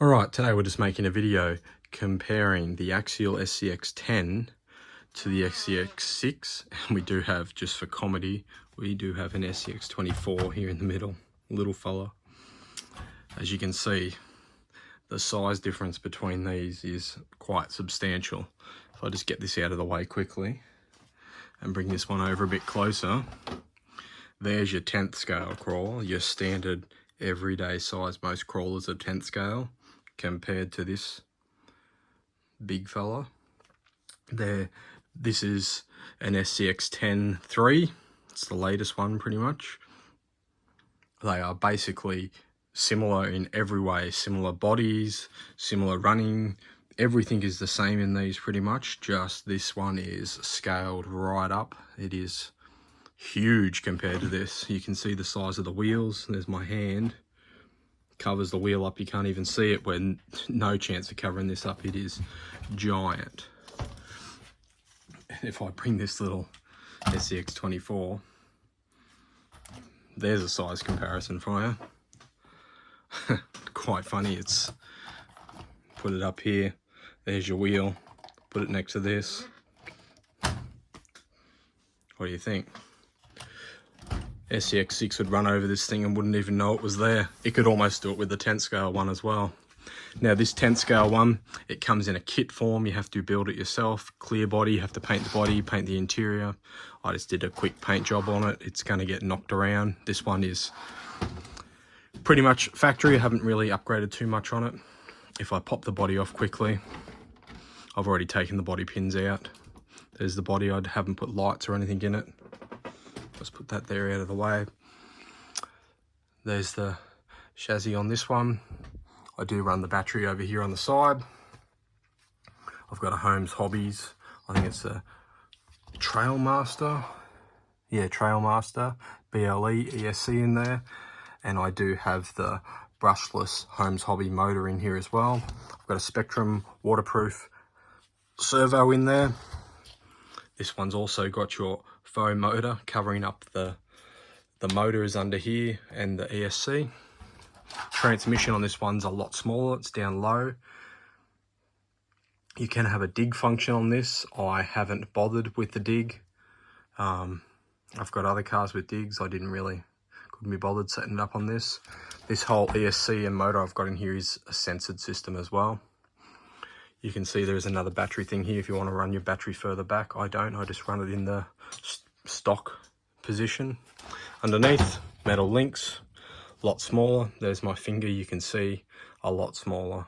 Alright, today we're just making a video comparing the Axial SCX10 to the SCX6, and we do have, just for comedy, we do have an SCX24 here in the middle, little fella. As you can see, the size difference between these is quite substantial. If I just get this out of the way quickly and bring this one over a bit closer, there's your 10th scale crawler, your standard everyday size. Most crawlers are 10th scale compared to this big fella. This is an SCX10-3. It's the latest one pretty much. They are basically similar in every way, similar bodies, similar running. Everything is the same in these pretty much, just this one is scaled right up. It is huge compared to this. You can see the size of the wheels. There's my hand. Covers the wheel up, you can't even see it. When no chance of covering this up, it is giant. If I bring this little SCX24, there's a size comparison for you. Quite funny. It's put it up here, there's your wheel, put it next to this. What do you think? SCX6 would run over this thing and wouldn't even know it was there. It could almost do it with the 10th scale one as well. Now this 10th scale one, it comes in a kit form. You have to build it yourself. Clear body, you have to paint the body, paint the interior. I just did a quick paint job on it. It's going to get knocked around. This one is pretty much factory. I haven't really upgraded too much on it. If I pop the body off quickly, I've already taken the body pins out. There's the body. I haven't put lights or anything in it. Let's put that there out of the way. There's the chassis on this one. I do run the battery over here on the side. I've got a Holmes Hobbies. I think it's a Trailmaster. Yeah, Trailmaster BLE ESC in there. And I do have the brushless Holmes Hobby motor in here as well. I've got a Spectrum waterproof servo in there. This one's also got your foam motor covering up the motor is under here, and the ESC. Transmission on this one's a lot smaller, it's down low. You can have a dig function on this. I haven't bothered with the dig. I've got other cars with digs. Couldn't be bothered setting it up on this. This whole ESC and motor I've got in here is a censored system as well. You can see there's another battery thing here if you want to run your battery further back. I don't, I just run it in the stock position. Underneath, metal links, a lot smaller. There's my finger, you can see a lot smaller.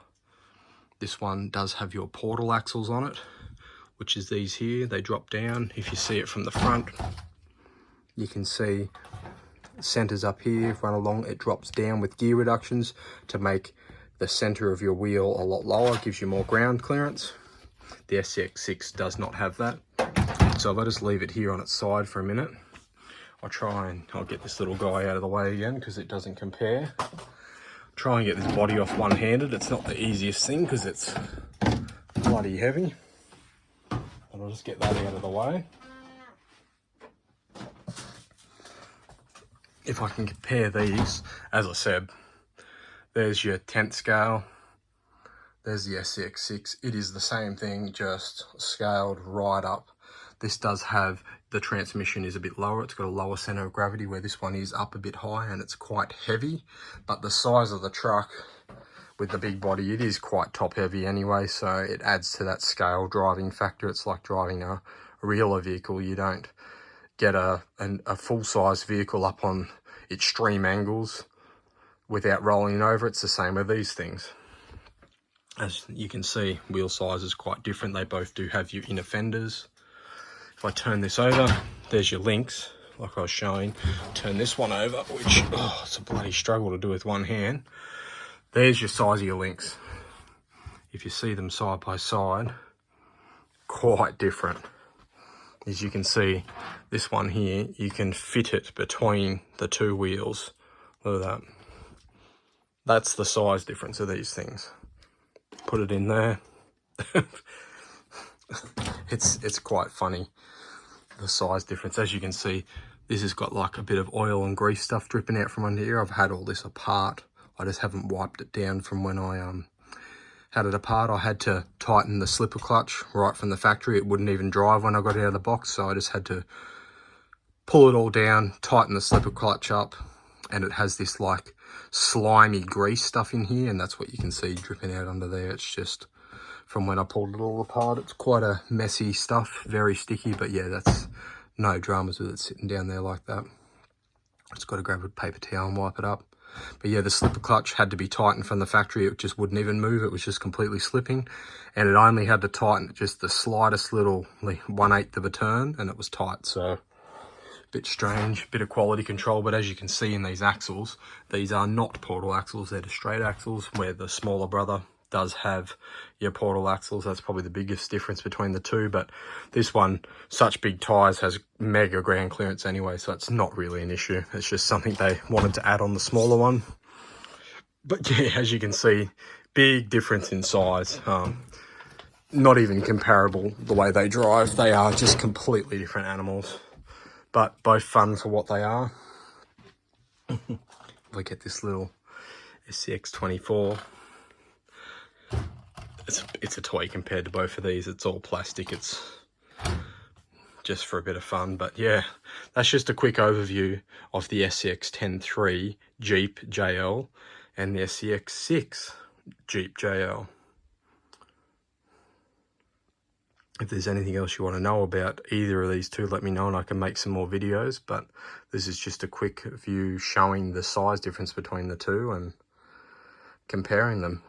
This one does have your portal axles on it, which is these here. They drop down. If you see it from the front, you can see centers up here, run along, it drops down with gear reductions to make the center of your wheel a lot lower, gives you more ground clearance. The SCX6 does not have that. So if I just leave it here on its side for a minute, I'll get this little guy out of the way again because it doesn't compare. Try and get this body off one-handed. It's not the easiest thing because it's bloody heavy. And I'll just get that out of the way. If I can compare these, as I said, there's your 10th scale, there's the SCX6. It is the same thing, just scaled right up. This does have, the transmission is a bit lower. It's got a lower center of gravity where this one is up a bit high, and it's quite heavy. But the size of the truck with the big body, it is quite top heavy anyway, so it adds to that scale driving factor. It's like driving a realer vehicle. You don't get a full-size vehicle up on extreme angles without rolling over. It's the same with these things. As you can see, wheel size is quite different. They both do have your inner fenders. If I turn this over, there's your links, like I was showing. Turn this one over, which, it's a bloody struggle to do with one hand. There's your size of your links. If you see them side by side, quite different. As you can see, this one here, you can fit it between the two wheels. Look at that. That's the size difference of these things. Put it in there. It's quite funny, the size difference. As you can see, this has got like a bit of oil and grease stuff dripping out from under here. I've had all this apart. I just haven't wiped it down from when I had it apart, I had to tighten the slipper clutch right from the factory. It wouldn't even drive when I got it out of the box, so I just had to pull it all down, tighten the slipper clutch up, and it has this like slimy grease stuff in here, and that's what you can see dripping out under there. It's just from when I pulled it all apart. It's quite a messy stuff, very sticky, but yeah, that's no dramas with it sitting down there like that. Just got to grab a paper towel and wipe it up. But yeah, the slipper clutch had to be tightened from the factory. It just wouldn't even move. It was just completely slipping, and it only had to tighten just the slightest little 1/8 of a turn, and it was tight. So bit strange, bit of quality control. But as you can see in these axles, these are not portal axles, they're the straight axles, where the smaller brother does have your portal axles. That's probably the biggest difference between the two, but this one, such big tires, has mega ground clearance anyway, so it's not really an issue. It's just something they wanted to add on the smaller one. But yeah, as you can see, big difference in size. Not even comparable the way they drive. They are just completely different animals, but both fun for what they are. Look at this little SCX24. It's a toy compared to both of these. It's all plastic. It's just for a bit of fun. But yeah, that's just a quick overview of the SCX-10.3 Jeep JL and the SCX-6 Jeep JL. If there's anything else you want to know about either of these two, let me know and I can make some more videos. But this is just a quick view showing the size difference between the two and comparing them.